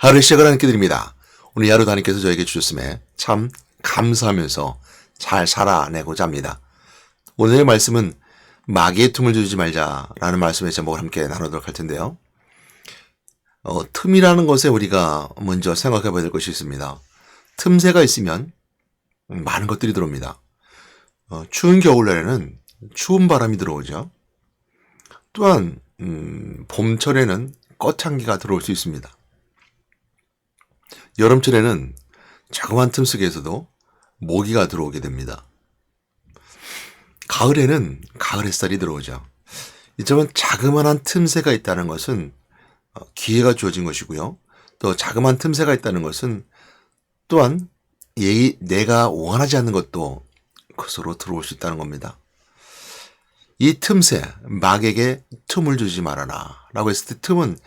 하루 시작을 함께 드립니다. 오늘 하루 하나님께서 저에게 주셨음에 참 감사하면서 잘 살아내고자 합니다. 오늘의 말씀은 마귀의 틈을 주지 말자라는 말씀의 제목을 함께 나누도록 할 텐데요. 틈이라는 것에 우리가 먼저 생각해 봐야 될 것이 있습니다. 틈새가 있으면 많은 것들이 들어옵니다. 추운 겨울날에는 추운 바람이 들어오죠. 또한 봄철에는 꽃향기가 들어올 수 있습니다. 여름철에는 자그마한 틈 속에서도 모기가 들어오게 됩니다. 가을에는 가을 햇살이 들어오죠. 이처럼 자그마한 틈새가 있다는 것은 기회가 주어진 것이고요. 또 자그마한 틈새가 있다는 것은 또한 내가 원하지 않는 것도 그것으로 들어올 수 있다는 겁니다. 이 틈새, 마귀에게 틈을 주지 말아라 라고 했을 때 틈은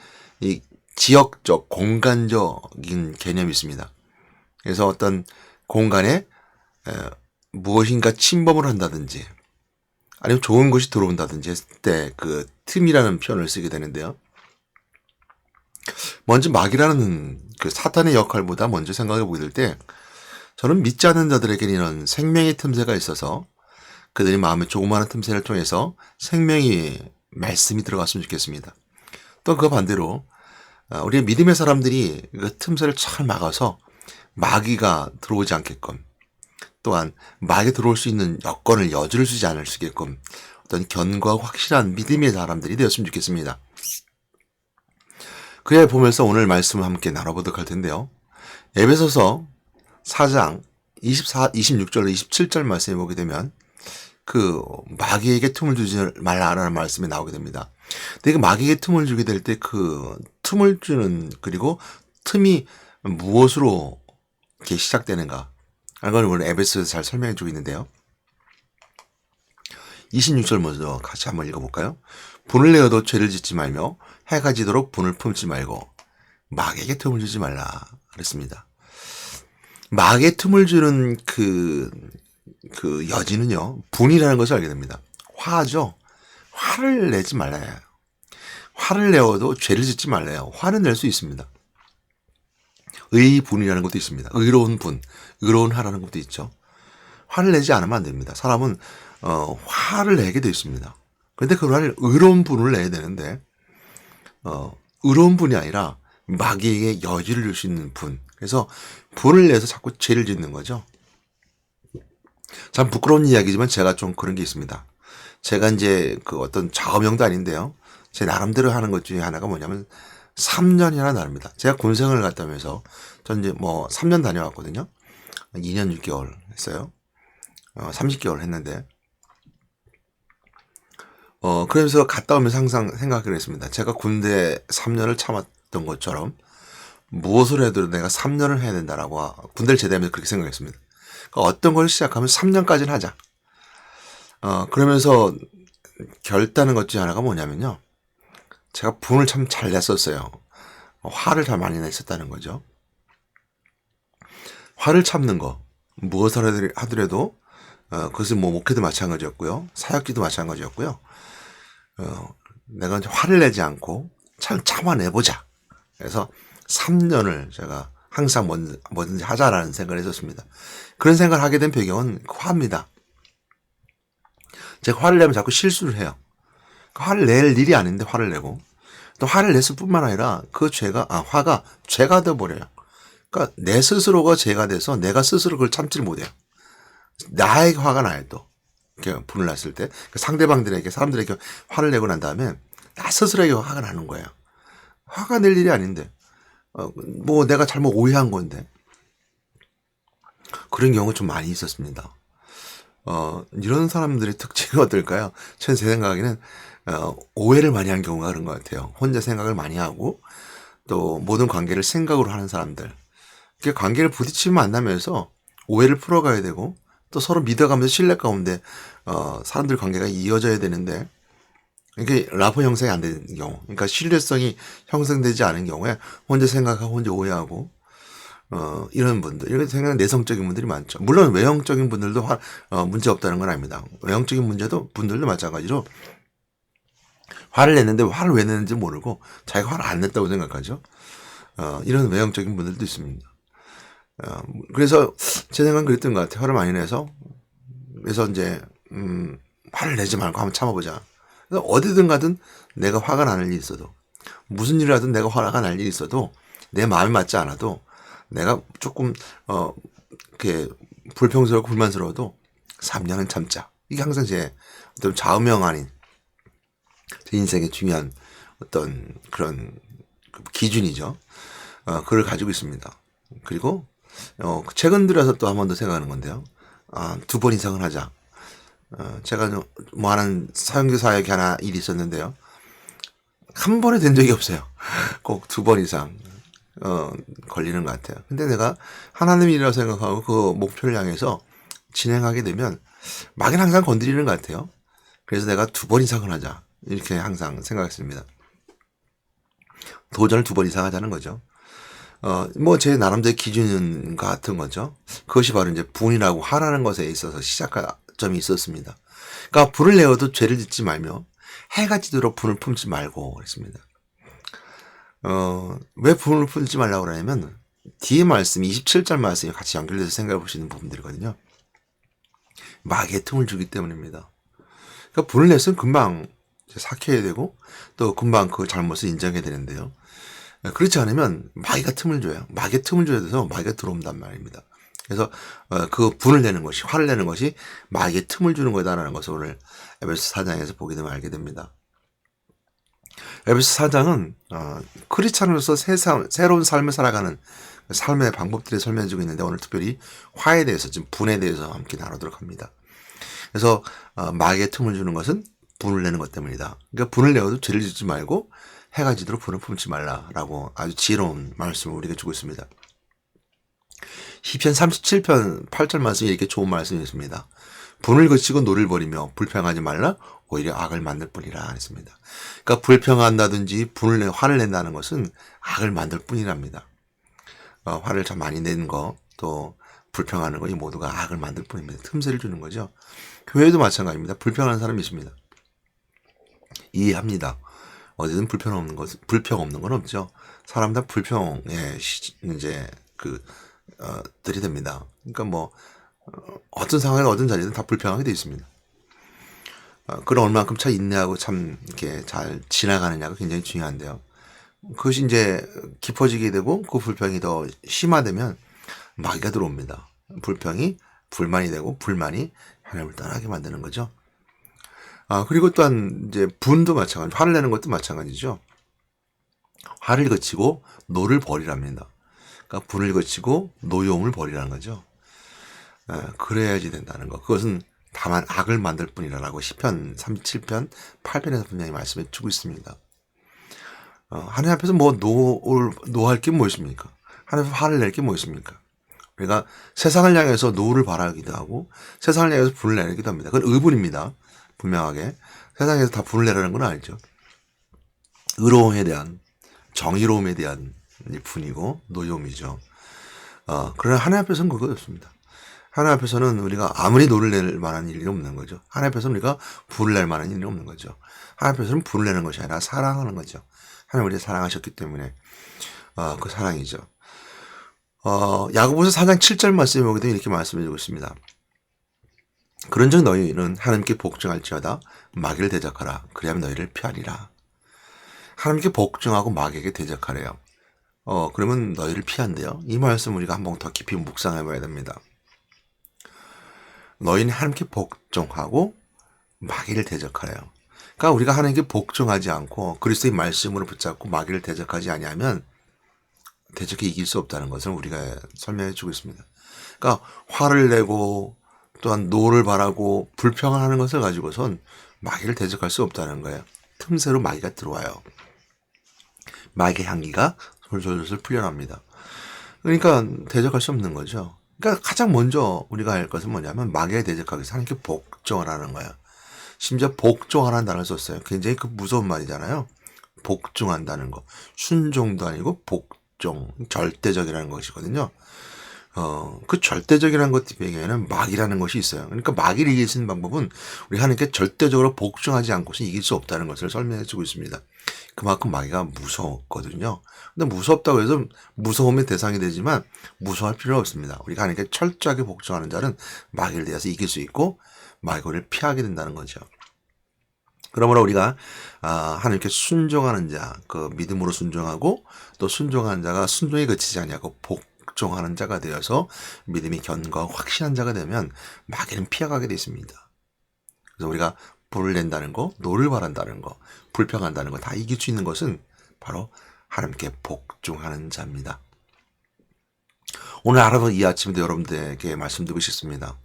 이 지역적, 공간적인 개념이 있습니다. 그래서 어떤 공간에 무엇인가 침범을 한다든지 아니면 좋은 것이 들어온다든지 했을 때 그 틈이라는 표현을 쓰게 되는데요. 먼저 마귀라는 그 사탄의 역할보다 먼저 생각해 보게 될 때 저는 믿지 않는 자들에게는 이런 생명의 틈새가 있어서 그들이 마음의 조그마한 틈새를 통해서 말씀이 들어갔으면 좋겠습니다. 또 그 반대로 우리 믿음의 사람들이 그 틈새를 잘 막아서 마귀가 들어오지 않게끔 또한 마귀가 들어올 수 있는 여지를 주지 않을 수 있게끔 어떤 견고하고 확실한 믿음의 사람들이 되었으면 좋겠습니다. 그래 보면서 오늘 말씀을 함께 나눠보도록 할 텐데요. 에베소서 4장 26절로 27절 말씀에 보게 되면 그 마귀에게 틈을 주지 말라라는 말씀이 나오게 됩니다. 근데 그 마귀에게 틈을 주게 될 때 그 틈을 주는 그리고 틈이 무엇으로 이렇게 시작되는가 하는 걸 오늘 에베소에서 잘 설명해 주고 있는데요. 26절 먼저 같이 한번 읽어볼까요? 분을 내어도 죄를 짓지 말며 해가 지도록 분을 품지 말고 마귀에게 틈을 주지 말라 그랬습니다. 마귀에 틈을 주는 그 여지는요, 분이라는 것을 알게 됩니다. 화죠. 화를 내지 말라요. 화를 내어도 죄를 짓지 말라요. 화는 낼 수 있습니다. 의분이라는 것도 있습니다. 의로운 분, 의로운 화라는 것도 있죠. 화를 내지 않으면 안 됩니다. 사람은 화를 내게 되어 있습니다. 그런데 그 화를 의로운 분을 내야 되는데 의로운 분이 아니라 마귀에게 여지를 줄 수 있는 분. 그래서 분을 내서 자꾸 죄를 짓는 거죠. 참 부끄러운 이야기지만 제가 좀 그런 게 있습니다. 제가 이제 그 어떤 좌우명도 아닌데요. 제 나름대로 하는 것 중에 하나가 뭐냐면 3년이나 다릅니다. 제가 군생활을 갔다 오면서 전 이제 3년 다녀왔거든요. 2년 6개월 했어요. 30개월 했는데 그러면서 갔다 오면서 항상 생각을 했습니다. 제가 군대 3년을 참았던 것처럼 무엇을 해도 내가 3년을 해야 된다라고 군대를 제대하면서 그렇게 생각했습니다. 그러니까 어떤 걸 시작하면 3년까지는 하자. 그러면서 결단한 것 중에 하나가 뭐냐면요. 제가 분을 참 잘 냈었어요. 화를 잘 많이 냈었다는 거죠. 화를 참는 거, 무엇을 하더라도, 그것은 목회도 마찬가지였고요. 사역기도 마찬가지였고요. 내가 이제 화를 내지 않고 참 참아내보자. 그래서 3년을 제가 항상 뭐든지 하자라는 생각을 했었습니다. 그런 생각을 하게 된 배경은 화입니다. 제가 화를 내면 자꾸 실수를 해요. 화를 낼 일이 아닌데 화를 내고 또 화를 냈을 뿐만 아니라 그 화가 죄가 되어버려요. 그러니까 내 스스로가 죄가 돼서 내가 스스로 그걸 참지를 못해요. 나에게 화가 나요 또. 이렇게 분을 났을 때 사람들에게 화를 내고 난 다음에 나 스스로에게 화가 나는 거예요. 화가 낼 일이 아닌데 내가 잘못 오해한 건데 그런 경우가 좀 많이 있었습니다. 이런 사람들의 특징이 어떨까요? 제 생각에는 오해를 많이 한 경우가 그런 것 같아요. 혼자 생각을 많이 하고 또 모든 관계를 생각으로 하는 사람들. 관계를 부딪히면 만나면서 오해를 풀어가야 되고 또 서로 믿어가면서 신뢰 가운데 사람들 관계가 이어져야 되는데 이게 라포 형성이 안 되는 경우, 그러니까 신뢰성이 형성되지 않은 경우에 혼자 생각하고 혼자 오해하고 이런 분들, 이렇게 생각하는 내성적인 분들이 많죠. 물론 외형적인 분들도 문제 없다는 건 아닙니다. 외형적인 분들도 마찬가지로 화를 냈는데 화를 왜 냈는지 모르고 자기가 화를 안 냈다고 생각하죠. 이런 외형적인 분들도 있습니다. 그래서 제 생각은 그랬던 것 같아요. 화를 많이 내서. 그래서 이제, 화를 내지 말고 한번 참아보자. 그래서 어디든 가든 내가 화가 나는 일이 있어도, 무슨 일을 하든 내가 화가 날 일이 있어도, 내 마음이 맞지 않아도, 내가 조금, 이렇게 불평스럽고 불만스러워도 3년은 참자. 이게 항상 제 어떤 좌우명 아닌 제 인생의 중요한 어떤 그런 기준이죠. 그걸 가지고 있습니다. 그리고 최근 들어서 또 한 번 더 생각하는 건데요. 2번 이상은 하자. 제가 뭐 하는 사형제 사역이 하나 일이 있었는데요. 한 번에 된 적이 없어요. 꼭 2번 이상 걸리는 것 같아요. 근데 내가 하나님이라고 생각하고 그 목표를 향해서 진행하게 되면 막연 항상 건드리는 것 같아요. 그래서 내가 2번 이상은 하자. 이렇게 항상 생각했습니다. 도전을 2번 이상 하자는 거죠. 뭐 제 나름대로 기준 같은 거죠. 그것이 바로 이제 분이라고 화라는 것에 있어서 시작점이 있었습니다. 그러니까 불을 내어도 죄를 짓지 말며 해가 지도록 분을 품지 말고 그랬습니다. 왜 분을 품지 말라고 그러냐면 뒤에 말씀 27절 말씀이 같이 연결돼서 생각해 보시는 부분들이거든요. 마귀의 틈을 주기 때문입니다. 그러니까 분을 냈으면 금방 삭혀야 되고 또 금방 그 잘못을 인정해야 되는데요. 그렇지 않으면 마귀가 틈을 줘요. 마귀의 틈을 줘야 돼서 마귀가 들어온단 말입니다. 그래서 그 분을 내는 것이, 화를 내는 것이 마귀의 틈을 주는 거다라는 것을 오늘 에베소 4장에서 보게 되면 알게 됩니다. 에베소 4장은 크리스찬으로서 새로운 삶을 살아가는 삶의 방법들을 설명해주고 있는데 오늘 특별히 화에 대해서, 지금 분에 대해서 함께 나누도록 합니다. 그래서 마귀의 틈을 주는 것은 분을 내는 것 때문이다. 그러니까 분을 내어도 죄를 짓지 말고 해가 지도록 분을 품지 말라라고 아주 지혜로운 말씀을 우리에게 주고 있습니다. 시편 37편 8절 말씀이 이렇게 좋은 말씀이 있습니다. 분을 그치고 노를 버리며 불평하지 말라 오히려 악을 만들 뿐이라 했습니다. 그러니까 불평한다든지 화를 낸다는 것은 악을 만들 뿐이랍니다. 화를 참 많이 내는 거, 또 불평하는 거, 이 모두가 악을 만들 뿐입니다. 틈새를 주는 거죠. 교회도 마찬가지입니다. 불평하는 사람이 있습니다. 이해합니다. 어디든 불평 없는 건 없죠. 사람 다 불평에 이제 들이댑니다. 그러니까 뭐 어떤 상황에 어떤 자리든 다 불평하게 되어 있습니다. 그런 얼만큼 참 인내하고 참 이렇게 잘 지나가느냐가 굉장히 중요한데요. 그것이 이제 깊어지게 되고 그 불평이 더 심화되면 마귀가 들어옵니다. 불평이 불만이 되고 불만이 하나님을 떠나게 만드는 거죠. 그리고 또한 이제 분도 마찬가지, 화를 내는 것도 마찬가지죠. 화를 그치고 노를 버리랍니다. 그러니까 분을 그치고 노여움을 버리라는 거죠. 그래야지 된다는 거. 그것은 다만 악을 만들 뿐이라고 시편 37편 8편에서 분명히 말씀해 주고 있습니다. 하나님 앞에서 뭐 노할 게 뭐 있습니까? 하나님 앞에서 화를 낼 게 뭐 있습니까? 그러니까 세상을 향해서 노를 바라기도 하고 세상을 향해서 분을 내기도 합니다. 그건 의분입니다. 분명하게 세상에서 다 분을 내라는 건 아니죠. 의로움에 대한, 정의로움에 대한 분이고 노여움이죠. 그러나 하나님 앞에서는 그거 없습니다. 하나님 앞에서는 우리가 아무리 노를 낼 만한 일이 없는 거죠. 하나님 앞에서는 우리가 분을 낼 만한 일이 없는 거죠. 하나님 앞에서는 분을 내는 것이 아니라 사랑하는 거죠. 하나님 우리를 사랑하셨기 때문에 그 사랑이죠. 야고보서 4장 7절 말씀에 보게 되면 이렇게 말씀해 주고 있습니다. 그런즉 너희는 하나님께 복종할지어다 마귀를 대적하라. 그리하면 너희를 피하리라. 하나님께 복종하고 마귀에게 대적하래요. 그러면 너희를 피한대요. 이 말씀 우리가 한 번 더 깊이 묵상해 봐야 됩니다. 너희는 하나님께 복종하고 마귀를 대적하래요. 그러니까 우리가 하나님께 복종하지 않고 그리스도의 말씀으로 붙잡고 마귀를 대적하지 아니하면 대적해 이길 수 없다는 것을 우리가 설명해 주고 있습니다. 그러니까 화를 내고 또한 노를 바라고 불평을 하는 것을 가지고선 마귀를 대적할 수 없다는 거예요. 틈새로 마귀가 들어와요. 마귀의 향기가 솔솔솔 풀려납니다. 그러니까 대적할 수 없는 거죠. 그러니까 가장 먼저 우리가 할 것은 뭐냐면 마귀에 대적하기 위해서 하나님께 복종을 하는 거예요. 심지어 복종하라는 단어를 썼어요. 굉장히 무서운 말이잖아요. 복종한다는 거. 순종도 아니고 복종, 절대적이라는 것이거든요. 그 절대적이라는 것 배경에는 마귀라는 것이 있어요. 그러니까 마귀를 이길 수 있는 방법은 우리 하나님께 절대적으로 복종하지 않고서 이길 수 없다는 것을 설명해 주고 있습니다. 그만큼 마귀가 무서웠거든요. 근데 무섭다고 해서 무서움의 대상이 되지만 무서워할 필요는 없습니다. 우리가 하나님께 철저하게 복종하는 자는 마귀를 대해서 이길 수 있고 마귀를 피하게 된다는 거죠. 그러므로 우리가 하나님께 순종하는 자, 그 믿음으로 순종하고 또 순종하는 자가 순종에 그치지 아니하고 복종하는 자가 되어서 믿음이 견고하고 확신한 자가 되면 마귀는 피해가게 되어 있습니다. 그래서 우리가 불을 낸다는 거, 노를 바란다는 거, 불평한다는 거 다 이길 수 있는 것은 바로 하나님께 복종하는 자입니다. 오늘 알아본 이 아침에도 여러분들에게 말씀드리고 싶습니다.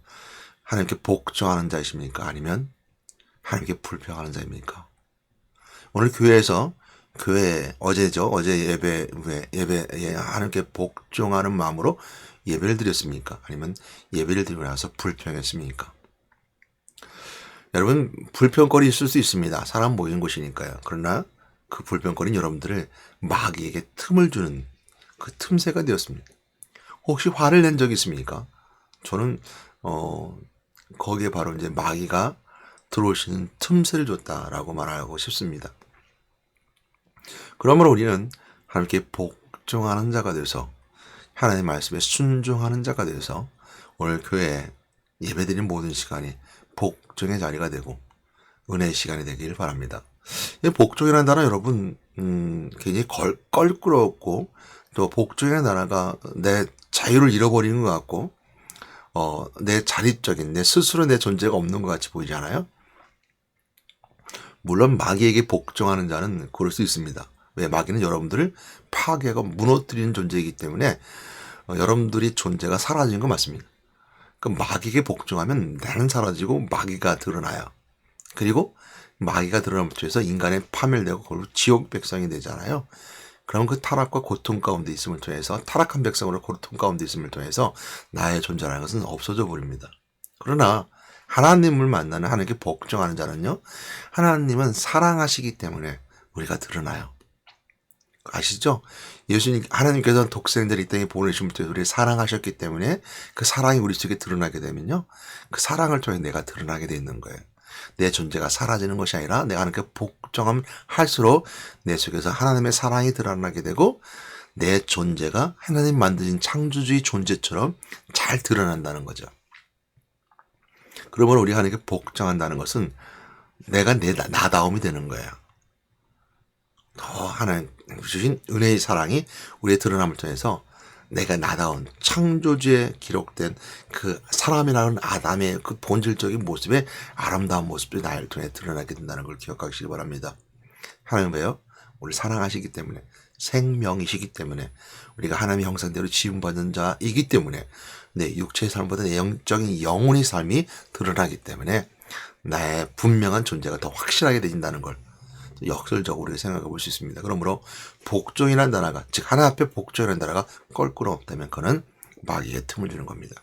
하나님께 복종하는 자이십니까? 아니면 하나님께 불평하는 자입니까? 오늘 교회에서 어제죠. 어제 예배에 하나님께 복종하는 마음으로 예배를 드렸습니까? 아니면 예배를 드리고 나서 불평했습니까? 여러분, 불평거리 있을 수 있습니다. 사람 모이는 곳이니까요. 그러나 그 불평거리는 여러분들을 마귀에게 틈을 주는 그 틈새가 되었습니다. 혹시 화를 낸 적이 있습니까? 저는 거기에 바로 이제 마귀가 들어올 수 있는 틈새를 줬다라고 말하고 싶습니다. 그러므로 우리는 하나님께 복종하는 자가 되어서 하나님의 말씀에 순종하는 자가 되어서 오늘 교회에 예배드리는 모든 시간이 복종의 자리가 되고 은혜의 시간이 되길 바랍니다. 이 복종이라는 단어 여러분 굉장히 껄끄럽고 또 복종이라는 단어가 내 자유를 잃어버리는 것 같고 내 자립적인 내 스스로 내 존재가 없는 것 같이 보이지 않아요? 물론 마귀에게 복종하는 자는 그럴 수 있습니다. 왜? 마귀는 여러분들을 파괴하고 무너뜨리는 존재이기 때문에 여러분들이 존재가 사라지는 건 맞습니다. 그 마귀에게 복종하면 나는 사라지고 마귀가 드러나요. 그리고 마귀가 드러남으로써 인간의 파멸되고 그걸로 지옥 백성이 되잖아요. 그럼 그 타락과 고통 가운데 있음을 통해서 타락한 백성으로 고통 가운데 있음을 통해서 나의 존재라는 것은 없어져 버립니다. 그러나 하나님을 만나는 하나님께 복종하는 자는요. 하나님은 사랑하시기 때문에 우리가 드러나요. 아시죠? 예수님 하나님께서 독생자를 이 땅에 보내신 분들 우리를 사랑하셨기 때문에 그 사랑이 우리 속에 드러나게 되면요. 그 사랑을 통해 내가 드러나게 돼 있는 거예요. 내 존재가 사라지는 것이 아니라 내가 하나님께 복종하면 할수록 내 속에서 하나님의 사랑이 드러나게 되고 내 존재가 하나님 만드신 창조주의 존재처럼 잘 드러난다는 거죠. 그러면 우리 하나님께 복종한다는 것은 내가 나다움이 되는 거예요. 더 하나님 주신 은혜의 사랑이 우리의 드러남을 통해서 내가 나다운 창조주에 기록된 그 사람이라는 아담의 그 본질적인 모습의 아름다운 모습들이 나를 통해 드러나게 된다는 걸 기억하시기 바랍니다. 하나님 왜요? 우리를 사랑하시기 때문에 생명이시기 때문에 우리가 하나님의 형상대로 지음받은 자이기 때문에 내 육체의 삶보다 내 영적인 영혼의 삶이 드러나기 때문에 나의 분명한 존재가 더 확실하게 되진다는 걸 역설적으로 생각해 볼 수 있습니다. 그러므로 복종이라는 단어가 즉 하나 앞에 복종이라는 단어가 껄끄럽다면 그는 마귀에게 틈을 주는 겁니다.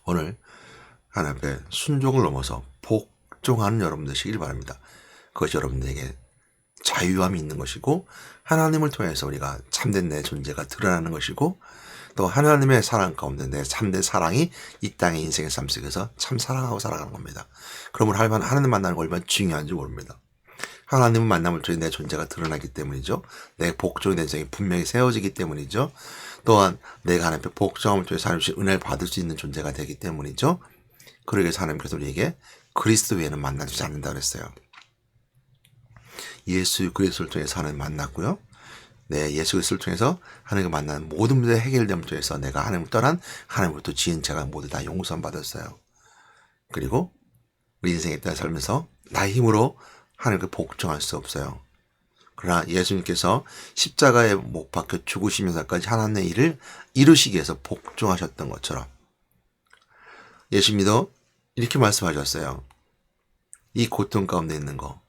오늘 하나 앞에 순종을 넘어서 복종하는 여러분 되시길 바랍니다. 그것이 여러분들에게 자유함이 있는 것이고 하나님을 통해서 우리가 참된 내 존재가 드러나는 것이고 또 하나님의 사랑 가운데 내 참된 사랑이 이 땅의 인생의 삶 속에서 참 사랑하고 살아가는 겁니다. 그러면 하나님 만나는 거 얼마나 중요한지 모릅니다. 하나님을 만남을 통해 내 존재가 드러나기 때문이죠. 내 복종의 인생이 분명히 세워지기 때문이죠. 또한 내가 하나님 앞에 복종함을 통해 하나님의 은혜를 받을 수 있는 존재가 되기 때문이죠. 그러기 위해서 하나님께서 우리에게 그리스도 외에는 만나주지 않는다 그랬어요. 예수 그리스도를 통해서 하나님 만났고요. 예수 그리스도를 통해서 하나님과 만나는 모든 문제의 해결됨을 통해서 내가 하나님을 떠난 하나님으로부터 지은 죄가 모두 다 용서함 받았어요. 그리고 우리 인생에 따라 살면서 나의 힘으로 하나님께 복종할 수 없어요. 그러나 예수님께서 십자가에 못 박혀 죽으시면서까지 하나님의 일을 이루시기 위해서 복종하셨던 것처럼 예수님도 이렇게 말씀하셨어요. 이 고통 가운데 있는 거,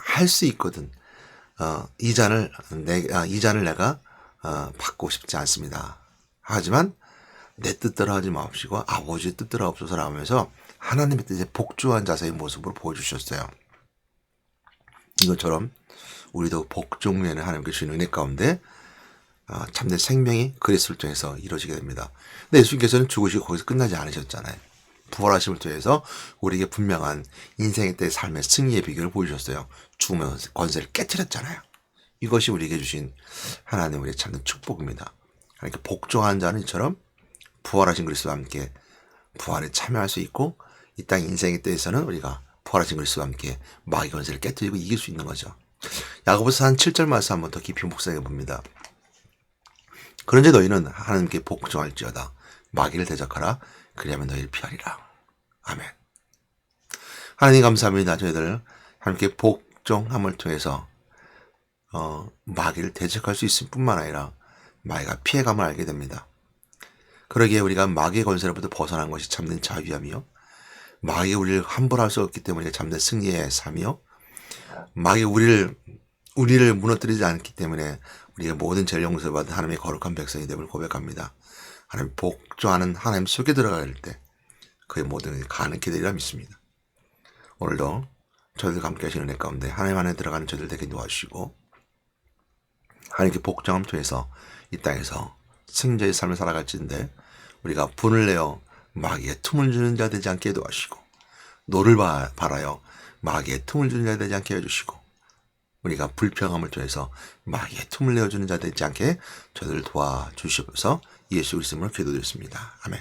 할 수 있거든. 이 잔을 내가 받고 싶지 않습니다. 하지만 내 뜻대로 하지 마옵시고 아버지의 뜻대로 하옵소서라 하면서 하나님의 뜻에 복종한 자세의 모습으로 보여주셨어요. 이것처럼 우리도 복종 외에는 하나님께 주신 은혜 가운데 참된 생명이 그리스도를 통해서 이루어지게 됩니다. 근데 예수님께서는 죽으시고 거기서 끝나지 않으셨잖아요. 부활하심을 통해서 우리에게 분명한 인생의 때 삶의 승리의 비결을 보여주셨어요. 죽음의 권세를 깨뜨렸잖아요. 이것이 우리에게 주신 하나님 우리의 참된 축복입니다. 그러니까 복종한 자는 이처럼 부활하신 그리스도와 함께 부활에 참여할 수 있고 이 땅 인생의 때에서는 우리가 부활하신 그리스도와 함께 마귀 권세를 깨뜨리고 이길 수 있는 거죠. 야고보서 한 7절 말씀 한번 더 깊이 묵상해 봅니다. 그런데 너희는 하나님께 복종할지어다. 마귀를 대적하라. 그리하면 너희를 피하리라. 아멘. 하나님 감사합니다. 저희들 하나님께 복종함을 통해서 마귀를 대적할 수 있을 뿐만 아니라 마귀가 피해감을 알게 됩니다. 그러기에 우리가 마귀의 권세로부터 벗어난 것이 참된 자유함이요. 마귀가 우리를 함부로 할 수 없기 때문에 참된 승리의 삶이요. 마귀가 우리를 무너뜨리지 않기 때문에 우리가 모든 죄를 용서받은 하나님의 거룩한 백성이 됨을 고백합니다. 하나님 복종하는 하나님 속에 들어갈 때 그의 모든 일이 가능케 되리라 믿습니다. 오늘도 저희들 함께 하시는 은혜 가운데 하나님 안에 들어가는 저희들 되게 도와주시고 하나님께 복종함을 통해서 이 땅에서 승자의 삶을 살아갈지인데 우리가 분을 내어 마귀의 틈을 주는 자 되지 않게 도와주시고 노를 바라여 마귀의 틈을 주는 자 되지 않게 해주시고 우리가 불평함을 통해서 마귀의 틈을 내어주는 자 되지 않게 저들을 도와주시옵소서. 예수 그리스도로 기도드렸습니다. 아멘.